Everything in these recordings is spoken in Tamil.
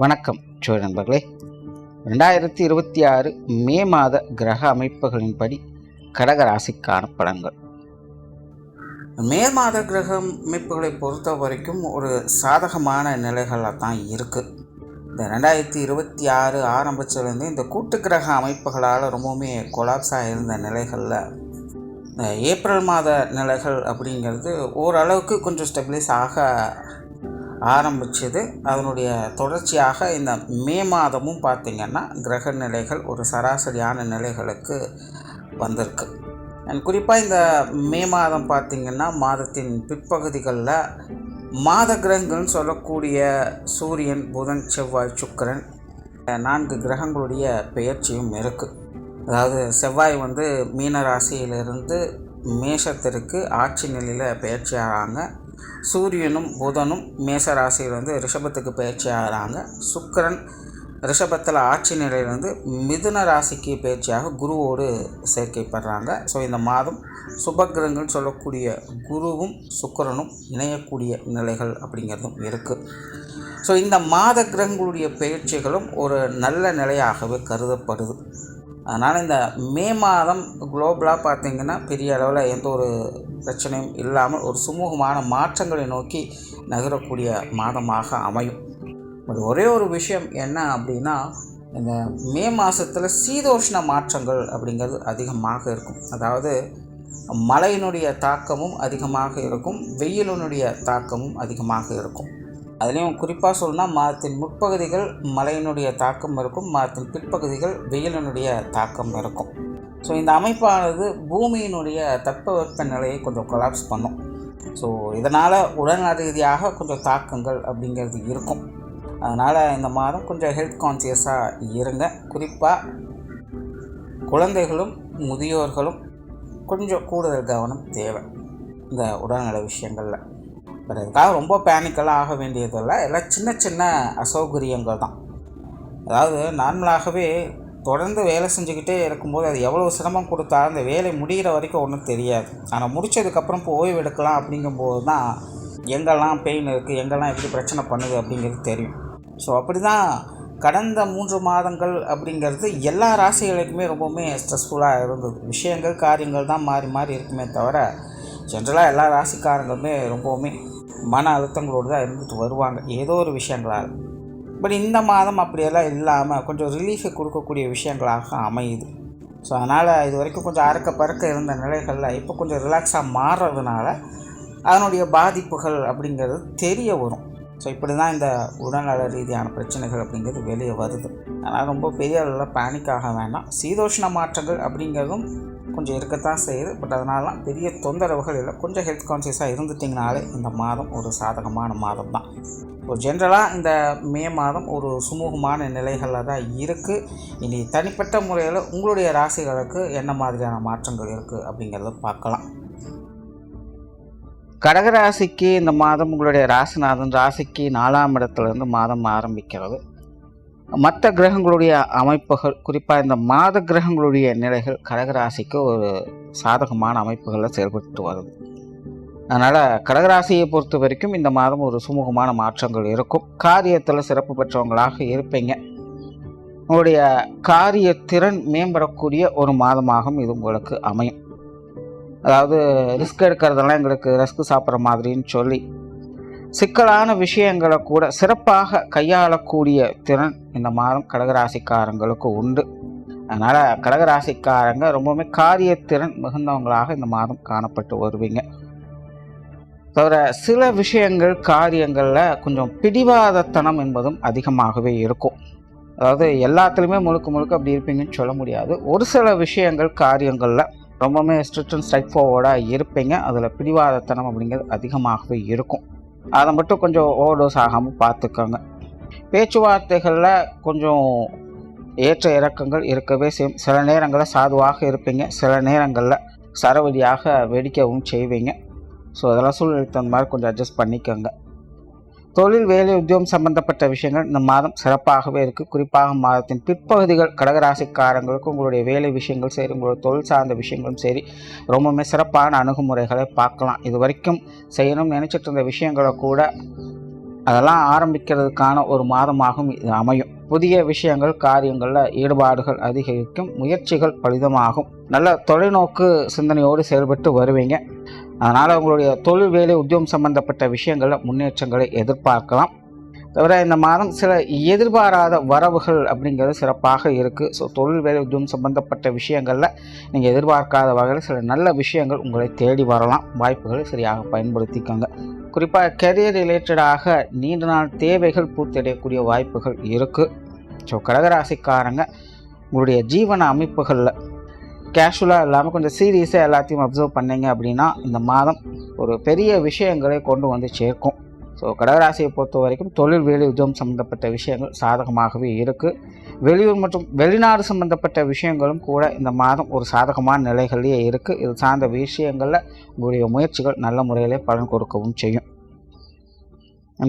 வணக்கம் சோழ நண்பர்களே. 2026 மே மாத கிரக அமைப்புகளின்படி கடகராசிக்கான பலன்கள். மே மாத கிரக அமைப்புகளை பொறுத்த வரைக்கும் ஒரு சாதகமான நிலைகளாக தான் இருக்குது. இந்த 2026 ஆரம்பித்ததுலேருந்து இந்த கூட்டு கிரக அமைப்புகளால் ரொம்பவுமே கொலாப்ஸாக இருந்த நிலைகளில் இந்த ஏப்ரல் மாத நிலைகள் அப்படிங்கிறது ஓரளவுக்கு கொஞ்சம் ஸ்டெபிலைஸ் ஆக ஆரம்பிச்சது. அதனுடைய தொடர்ச்சியாக இந்த மே மாதமும் பார்த்திங்கன்னா கிரக நிலைகள் ஒரு சராசரியான நிலைகளுக்கு வந்திருக்கு. குறிப்பாக இந்த மே மாதம் பார்த்திங்கன்னா மாதத்தின் பிற்பகுதிகளில் மாத கிரகங்கள்னு சொல்லக்கூடிய சூரியன், புதன், செவ்வாய், சுக்கிரன் 4 கிரகங்களுடைய பெயர்ச்சியும் இருக்குது. அதாவது செவ்வாய் மீன ராசியிலிருந்து மேஷத்திற்கு ஆட்சி நிலையில் பெயர்ச்சி ஆகிறாங்க. சூரியனும் புதனும் மேச ராசியிலிருந்து ரிஷபத்துக்கு பயிற்சி ஆகிறாங்க. சுக்கிரன் ரிஷபத்தில் ஆட்சி நிலையிலிருந்து மிதுன ராசிக்கு பயிற்சியாக குருவோடு சேர்க்கைப்படுறாங்க. ஸோ இந்த மாதம் சுபகிரகங்கள் சொல்லக்கூடிய குருவும் சுக்கிரனும் இணையக்கூடிய நிலைகள் அப்படிங்கிறதும் இருக்குது. ஸோ இந்த மாத கிரகங்களுடைய பயிற்சிகளும் ஒரு நல்ல நிலையாகவே கருதப்படுது. அதனால் இந்த மே மாதம் குளோபலாக பார்த்திங்கன்னா பெரிய அளவில் எந்த ஒரு பிரச்சனையும் இல்லாமல் ஒரு சுமூகமான மாற்றங்களை நோக்கி நகரக்கூடிய மாதமாக அமையும். ஒரே ஒரு விஷயம் என்ன அப்படின்னா, இந்த மே மாதத்தில் சீதோஷ்ண மாற்றங்கள் அப்படிங்கிறது அதிகமாக இருக்கும். அதாவது மழையினுடைய தாக்கமும் அதிகமாக இருக்கும், வெயிலினுடைய தாக்கமும் அதிகமாக இருக்கும். அதுலேயும் குறிப்பாக சொல்லணும்னா மாதத்தின் முற்பகுதிகள் மழையினுடைய தாக்கம் இருக்கும், மாதத்தின் பிற்பகுதிகள் வெயிலினுடைய தாக்கம் இருக்கும். ஸோ இந்த அமைப்பானது பூமியினுடைய தட்பவெப்ப நிலையை கொஞ்சம் கொலாப்ஸ் பண்ணும். ஸோ இதனால் உடல்நல ரீதியாக கொஞ்சம் தாக்கங்கள் அப்படிங்கிறது இருக்கும். அதனால் இந்த மாதம் கொஞ்சம் ஹெல்த் கான்சியஸாக இருங்க. குறிப்பாக குழந்தைகளும் முதியோர்களும் கொஞ்சம் கூடுதல் கவனம் தேவை இந்த உடல்நல விஷயங்களில். பட் அதுக்காக ரொம்ப பேனிக்கெல்லாம் ஆக வேண்டியதில்லை. எல்லாம் சின்ன சின்ன அசௌகரியங்கள் தான். அதாவது நார்மலாகவே தொடர்ந்து வேலை செஞ்சுக்கிட்டே இருக்கும்போது அது எவ்வளோ சிரமம் கொடுத்தாலும் அந்த வேலை முடிகிற வரைக்கும் ஒன்றும் தெரியாது. ஆனால் முடித்ததுக்கப்புறம் இப்போ ஓய்வு எடுக்கலாம் அப்படிங்கும்போது தான் எங்கெல்லாம் பெயின் இருக்குது, எங்கெல்லாம் எப்படி பிரச்சனை பண்ணுது அப்படிங்கிறது தெரியும். ஸோ அப்படி தான் கடந்த 3 மாதங்கள் அப்படிங்கிறது எல்லா ராசிகளுக்குமே ரொம்பவுமே ஸ்ட்ரெஸ்ஃபுல்லாக இருந்தது. விஷயங்கள் காரியங்கள் தான் மாறி மாறி இருக்குமே தவிர ஜென்ரலாக எல்லா ராசிக்காரங்களுமே ரொம்பவுமே மன அழுத்தங்களோடு தான் இருந்துட்டு வருவாங்க ஏதோ ஒரு விஷயங்களால். பட் இந்த மாதம் அப்படியெல்லாம் இல்லாமல் கொஞ்சம் ரிலீஃபை கொடுக்கக்கூடிய விஷயங்களாக அமையுது. ஸோ அதனால் இது வரைக்கும் கொஞ்சம் அறக்க பறக்க இருந்த நிலைகளில் இப்போ கொஞ்சம் ரிலாக்ஸாக மாறுறதுனால அதனுடைய பாதிப்புகள் அப்படிங்கிறது தெரிய வரும். ஸோ இப்படி தான் இந்த உடல்நல ரீதியான பிரச்சனைகள் அப்படிங்கிறது வெளியே வருது. அதனால் ரொம்ப பெரிய அளவில் பேனிக் ஆக வேண்டாம். சீதோஷ்ண மாற்றங்கள் அப்படிங்கிறதும் கொஞ்சம் இருக்கத்தான் செய்யுது. பட் அதனாலலாம் பெரிய தொந்தரவுகள் இல்லை. கொஞ்சம் ஹெல்த் கான்சியஸாக இருந்துட்டிங்கனாலே இந்த மாதம் ஒரு சாதகமான மாதம் தான். ஸோ ஜென்ரலாக இந்த மே மாதம் ஒரு சுமூகமான நிலைகளில் தான் இருக்குது. இனி தனிப்பட்ட முறையில் உங்களுடைய ராசிகளுக்கு என்ன மாதிரியான மாற்றங்கள் இருக்குது அப்படிங்கிறத பார்க்கலாம். கடகராசிக்கு இந்த மாதம் உங்களுடைய ராசிநாதன் ராசிக்கு 4ஆம் இடத்துலேருந்து மாதம் ஆரம்பிக்கிறது. மற்ற கிரகங்களுடைய அமைப்புகள், குறிப்பாக இந்த மாத கிரகங்களுடைய நிலைகள் கடகராசிக்கு ஒரு சாதகமான அமைப்புகளில் செயல்பட்டு வருது. அதனால் கடகராசியை பொறுத்த வரைக்கும் இந்த மாதம் ஒரு சுமூகமான மாற்றங்கள் இருக்கும். காரியத்தில் சிறப்பு பெற்றவங்களாக இருப்பீங்க. உங்களுடைய காரிய திறன் மேம்படக்கூடிய ஒரு மாதமாகவும் இது உங்களுக்கு அமையும். அதாவது ரிஸ்க் எடுக்கிறதெல்லாம் எங்களுக்கு ரிஸ்க் சாப்பிட்ற மாதிரின்னு சொல்லி சிக்கலான விஷயங்களை கூட சிறப்பாக கையாளக்கூடிய திறன் இந்த மாதம் கடகராசிக்காரங்களுக்கு உண்டு. அதனால் கடகராசிக்காரங்க ரொம்பவுமே காரியத்திறன் மிகுந்தவங்களாக இந்த மாதம் காணப்பட்டு வருவீங்க. தவிர சில விஷயங்கள் காரியங்களில் கொஞ்சம் பிடிவாதத்தனம் என்பதும் அதிகமாகவே இருக்கும். அதாவது எல்லாத்துலேயுமே முழுக்க அப்படி இருப்பீங்கன்னு சொல்ல முடியாது. ஒரு சில விஷயங்கள் காரியங்களில் ரொம்பவுமே ஸ்ட்ரிக்ட் அண்ட் ஸ்ட்ரைட் ஃபார்வர்டாக இருப்பீங்க. அதில் பிடிவாதத்தனம் அப்படிங்கிறது அதிகமாகவே இருக்கும். அதை மட்டும் கொஞ்சம் ஓவர்டோஸ் ஆகாமல் பார்த்துக்கோங்க. பேச்சுவார்த்தைகளில் கொஞ்சம் ஏற்ற இறக்கங்கள் இருக்கவே செய்யும். சில நேரங்களில் சாதுவாக இருப்பீங்க, சில நேரங்களில் சரவடியாக வெடிக்கவும் செய்வீங்க. ஸோ அதெல்லாம் சூழ்நிலை தகுந்த மாதிரி கொஞ்சம் அட்ஜஸ்ட் பண்ணிக்கோங்க. தொழில், வேலை, உத்தியோகம் சம்பந்தப்பட்ட விஷயங்கள் இந்த மாதம் சிறப்பாகவே இருக்குது. குறிப்பாக மாதத்தின் பிற்பகுதிகள் கடகராசிக்காரங்களுக்கும் உங்களுடைய வேலை விஷயங்கள் சரி, உங்களுடைய தொழில் சார்ந்த விஷயங்களும் சரி ரொம்பவுமே சிறப்பான அணுகுமுறைகளை பார்க்கலாம். இது வரைக்கும் செய்யணும்னு நினச்சிட்டு இருந்த விஷயங்களை கூட அதெல்லாம் ஆரம்பிக்கிறதுக்கான ஒரு மாதமாகவும் இது அமையும். புதிய விஷயங்கள் காரியங்களில் ஈடுபாடுகள் அதிகரிக்கும், முயற்சிகள் பலிதமாகும். நல்ல தொலைநோக்கு சிந்தனையோடு செயல்பட்டு வருவீங்க. அதனால் உங்களுடைய தொழில் வேலை உத்தியோகம் சம்பந்தப்பட்ட விஷயங்களில் முன்னேற்றங்களை எதிர்பார்க்கலாம். தவிர இந்த மாதம் சில எதிர்பாராத வரவுகள் அப்படிங்கிறது சிறப்பாக இருக்குது. ஸோ தொழில் வேலை உத்தியோகம் சம்பந்தப்பட்ட விஷயங்களில் நீங்கள் எதிர்பார்க்காத வகையில் சில நல்ல விஷயங்கள் உங்களை தேடி வரலாம். வாய்ப்புகளை சரியாக பயன்படுத்திக்கோங்க. குறிப்பாக கெரியர் ரிலேட்டடாக நீண்ட நாள் தேவைகள் பூர்த்தியடையக்கூடிய வாய்ப்புகள் இருக்குது. ஸோ கடகராசிக்காரங்க உங்களுடைய ஜீவன அமைப்புகளில் கேஷுவலாக இல்லாமல் கொஞ்சம் சீரியஸாக எல்லாத்தையும் அப்சர்வ் பண்ணிங்க அப்படின்னா இந்த மாதம் ஒரு பெரிய விஷயங்களை கொண்டு வந்து சேர்க்கும். ஸோ கடகராசியை பொறுத்த வரைக்கும் தொழில் வேலை உத்தியோகம் சம்மந்தப்பட்ட விஷயங்கள் சாதகமாகவே இருக்குது. வெளியூர் மற்றும் வெளிநாடு சம்மந்தப்பட்ட விஷயங்களும் கூட இந்த மாதம் ஒரு சாதகமான நிலைகளிலேயே இருக்குது. இது சார்ந்த விஷயங்களில் உங்களுடைய முயற்சிகள் நல்ல முறையிலே பலன் கொடுக்கவும் செய்யும்.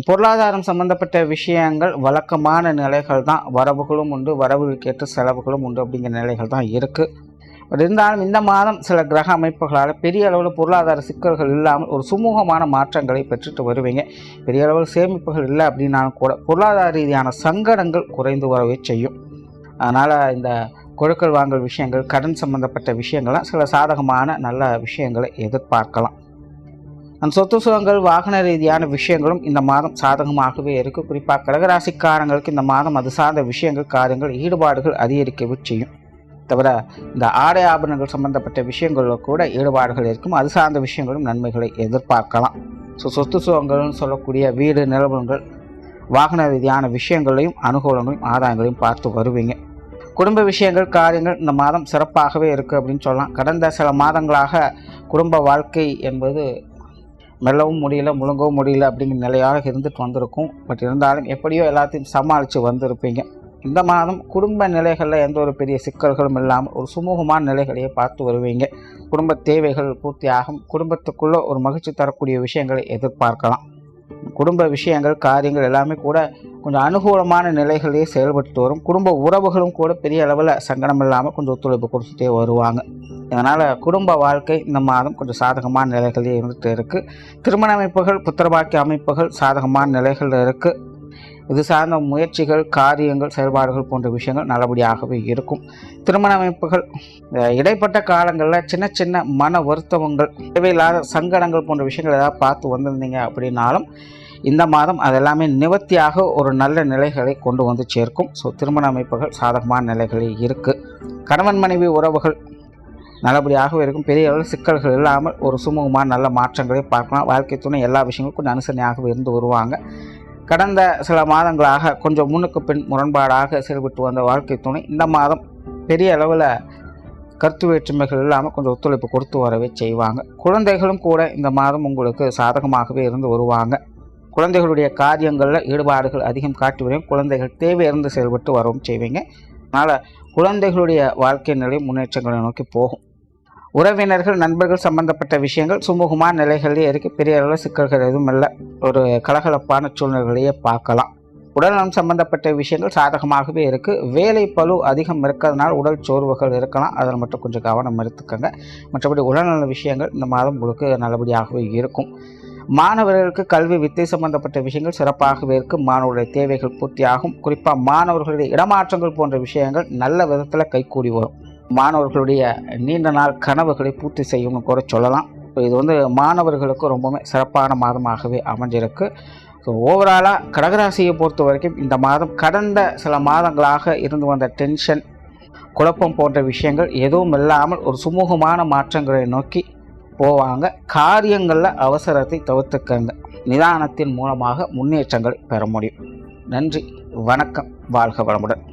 பொருளாதாரம் சம்பந்தப்பட்ட விஷயங்கள் வழக்கமான நிலைகள் தான். வரவுகளும் உண்டு, வரவுகளுக்கேற்ற செலவுகளும் உண்டு அப்படிங்கிற நிலைகள் தான் இருக்குது. பட் இருந்தாலும் இந்த மாதம் சில கிரக அமைப்புகளால் பெரிய அளவில் பொருளாதார சிக்கல்கள் இல்லாமல் ஒரு சுமூகமான மாற்றங்களை பெற்றுட்டு வருவீங்க. பெரிய அளவில் சேமிப்புகள் இல்லை அப்படின்னாலும் கூட பொருளாதார ரீதியான சங்கடங்கள் குறைந்து வரவே செய்யும். அதனால் இந்த கொடுக்கல் வாங்கல் விஷயங்கள், கடன் சம்பந்தப்பட்ட விஷயங்கள்லாம் சில சாதகமான நல்ல விஷயங்களை எதிர்பார்க்கலாம். அந்த சொத்து சுகங்கள் வாகன ரீதியான விஷயங்களும் இந்த மாதம் சாதகமாகவே இருக்குது. குறிப்பாக கடகராசிக்காரங்களுக்கு இந்த மாதம் அது சார்ந்த விஷயங்கள் காரியங்கள் ஈடுபாடுகள் அதிகரிக்கவே செய்யும். தவிர இந்த ஆடை ஆபரணங்கள் சம்பந்தப்பட்ட விஷயங்களில் கூட ஈடுபாடுகள் இருக்கும். அது சார்ந்த விஷயங்களும் நன்மைகளை எதிர்பார்க்கலாம். ஸோ சொத்து சுகங்கள்னு சொல்லக்கூடிய வீடு நிலவரங்கள் வாகன ரீதியான விஷயங்களையும் அனுகூலங்களையும் ஆதாயங்களையும் பார்த்து வருவீங்க. குடும்ப விஷயங்கள் காரியங்கள் இந்த மாதம் சிறப்பாகவே இருக்குது அப்படின்னு சொல்லலாம். கடந்த சில மாதங்களாக குடும்ப வாழ்க்கை என்பது மெல்லவும் முடியல முழுங்கவும் முடியல அப்படிங்கிற நிலையாக இருந்துட்டு வந்திருக்கும். பட் இருந்தாலும் எப்படியோ எல்லாத்தையும் சமாளித்து வந்திருப்பீங்க. இந்த மாதம் குடும்ப நிலைகளில் எந்த ஒரு பெரிய சிக்கல்களும் இல்லாமல் ஒரு சுமூகமான நிலைகளையே பார்த்து வருவீங்க. குடும்ப தேவைகள் பூர்த்தியாகும். குடும்பத்துக்குள்ளே ஒரு மகிழ்ச்சி தரக்கூடிய விஷயங்களை எதிர்பார்க்கலாம். குடும்ப விஷயங்கள் காரியங்கள் எல்லாமே கூட கொஞ்சம் அனுகூலமான நிலைகளிலேயே செயல்பட்டு வரும். குடும்ப உறவுகளும் கூட பெரிய அளவில் சங்கடம் இல்லாமல் கொஞ்சம் ஒத்துழைப்பு கொடுத்துட்டே வருவாங்க. அதனால் குடும்ப வாழ்க்கை இந்த மாதம் கொஞ்சம் சாதகமான நிலைகளே இருந்துகிட்டு இருக்குது. திருமண அமைப்புகள் புத்திரபாக்கிய அமைப்புகள் சாதகமான நிலைகளில் இருக்குது. இது சார்ந்த முயற்சிகள் காரியங்கள் செயல்பாடுகள் போன்ற விஷயங்கள் நல்லபடியாகவே இருக்கும். திருமண அமைப்புகள் இடைப்பட்ட காலங்களில் சின்ன சின்ன மன வருத்தங்கள் தேவையில்லாத சங்கடங்கள் போன்ற விஷயங்கள் ஏதாவது பார்த்து வந்திருந்தீங்க அப்படின்னாலும் இந்த மாதம் அதெல்லாமே நிவர்த்தியாக ஒரு நல்ல நிலைகளை கொண்டு வந்து சேர்க்கும். ஸோ திருமண அமைப்புகள் சாதகமான நிலைகளில் இருக்குது. கணவன் மனைவி உறவுகள் நல்லபடியாகவே இருக்கும். பெரிய அளவில் சிக்கல்கள் இல்லாமல் ஒரு சுமூகமான நல்ல மாற்றங்களை பார்க்கலாம். வாழ்க்கை துணை எல்லா விஷயங்களும் கொஞ்சம் அனுசரணையாகவே இருந்து வருவாங்க. கடந்த சில மாதங்களாக கொஞ்சம் முன்னுக்கு பின் முரண்பாடாக செயல்பட்டு வந்த வாழ்க்கை துணை இந்த மாதம் பெரிய அளவில் கருத்து வேற்றுமைகள் இல்லாமல் கொஞ்சம் ஒத்துழைப்பு கொடுத்து வரவே செய்வாங்க. குழந்தைகளும் கூட இந்த மாதம் உங்களுக்கு சாதகமாகவே இருந்து வருவாங்க. குழந்தைகளுடைய காரியங்களில் ஈடுபாடுகள் அதிகம் காட்டி வரையும் குழந்தைகள் தேவையிருந்து செயல்பட்டு வரவும் செய்வீங்க. அதனால் குழந்தைகளுடைய வாழ்க்கை நிலை முன்னேற்றங்களை நோக்கி போகும். உறவினர்கள் நண்பர்கள் சம்பந்தப்பட்ட விஷயங்கள் சுமூகமான நிலைகளிலே இருக்குது. பெரிய அளவில் சிக்கல்கள் எதுவும் இல்லை. ஒரு கலகலப்பான சூழ்நிலைகளையே பார்க்கலாம். உடல்நலம் சம்பந்தப்பட்ட விஷயங்கள் சாதகமாகவே இருக்குது. வேலை பளு அதிகம் இருக்கிறதுனால உடல் சோர்வுகள் இருக்கலாம். அதில் மட்டும் கொஞ்சம் கவனம் எடுத்துக்கோங்க. மற்றபடி உடல்நல விஷயங்கள் இந்த மாதம் உங்களுக்கு நல்லபடியாகவே இருக்கும். மாணவர்களுக்கு கல்வி வித்தை சம்பந்தப்பட்ட விஷயங்கள் சிறப்பாகவே இருக்குது. மாணவர்களுடைய தேவைகள் பூர்த்தியாகும். குறிப்பாக மாணவர்களுடைய இடமாற்றங்கள் போன்ற விஷயங்கள் நல்ல விதத்தில் கைகூடி வரும். மாணவர்களுடைய நீண்ட நாள் கனவுகளை பூர்த்தி செய்யும்னு கூட சொல்லலாம். இது மாணவர்களுக்கு ரொம்பவுமே சிறப்பான மாதமாகவே அமைஞ்சிருக்கு. ஸோ ஓவராலாக கடகராசியை பொறுத்த வரைக்கும் இந்த மாதம் கடந்த சில மாதங்களாக இருந்து வந்த டென்ஷன் குழப்பம் போன்ற விஷயங்கள் எதுவும் இல்லாமல் ஒரு சுமூகமான மாற்றங்களை நோக்கி போவாங்க. காரியங்களில் அவசரத்தை தவிர்த்துக்கங்க. நிதானத்தின் மூலமாக முன்னேற்றங்களை பெற முடியும். நன்றி, வணக்கம், வாழ்க வளமுடன்.